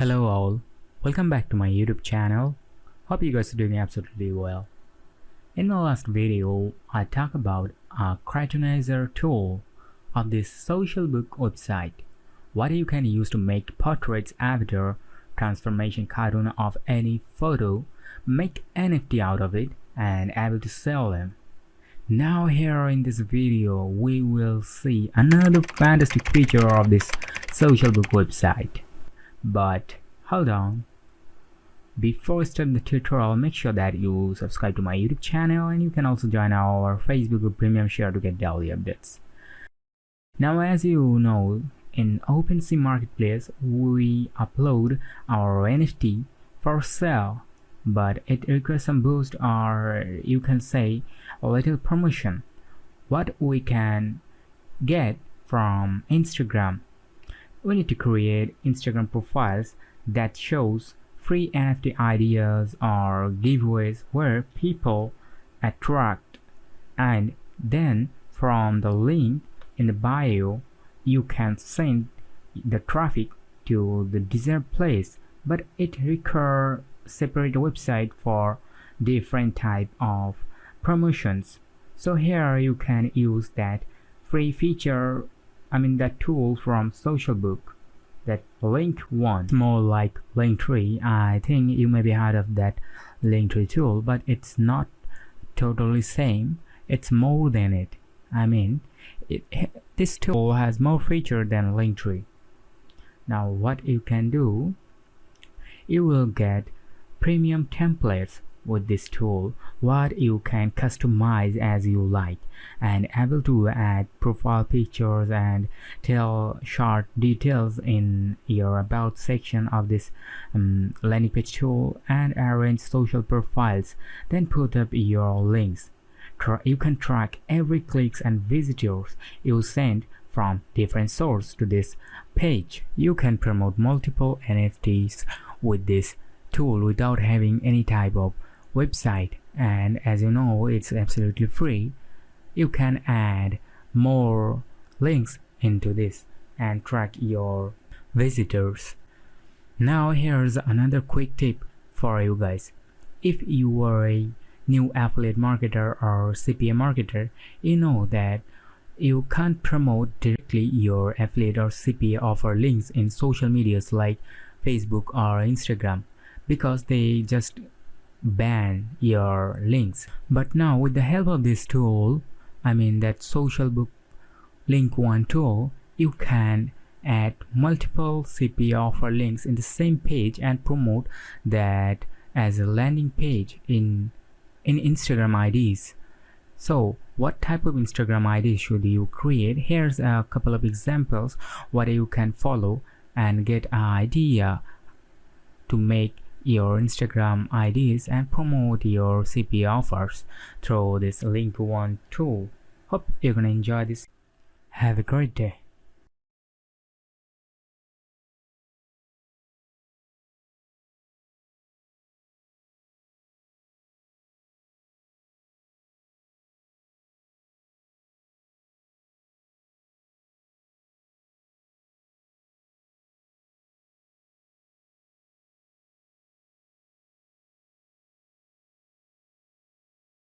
Hello all, welcome back to my YouTube channel. Hope you guys are doing absolutely well. In my last video, I talked about a cartoonizer tool of this social book website. What you can use to make portraits, avatar, transformation cartoon of any photo, make NFT out of it, and able to sell them. Now here in this video, we will see another fantastic feature of this social book website. But hold on, before starting the tutorial, make sure that you subscribe to my YouTube channel, and you can also join our Facebook group Premium Share to get daily updates. Now, as you know, in OpenSea Marketplace we upload our NFT for sale, but it requires some boost, or you can say a little promotion. What we can get from Instagram, we need to create Instagram profiles that shows free NFT ideas or giveaways where people attract, and then from the link in the bio you can send the traffic to the desired place, but it requires separate website for different type of promotions. So here you can use that free feature, that tool from Socialbook, that LINKONE. It's more like Linktree. I think you may be heard of that Linktree tool, but it's not totally same. It's more than it. This tool has more feature than Linktree. Now what you can do, you will get premium templates with this tool, what you can customize as you like, and able to add profile pictures and tell short details in your about section of this landing page tool, and arrange social profiles, then put up your links. You can track every clicks and visitors you send from different sources to this page. You can promote multiple NFTs with this tool without having any type of website, and as you know, it's absolutely free. You can add more links into this and track your visitors. Now here's another quick tip for you guys. If you are a new affiliate marketer or CPA marketer, you know that you can't promote directly your affiliate or CPA offer links in social medias like Facebook or Instagram, because they just ban your links. But now with the help of this tool, that Socialbook LINKONE tool, you can add multiple CPA offer links in the same page and promote that as a landing page in Instagram IDs. So what type of Instagram ID should you create? Here's a couple of examples what you can follow and get an idea to make your Instagram IDs and promote your CPA offers through this LINKONE tool. Hope you're gonna enjoy this. Have a great day.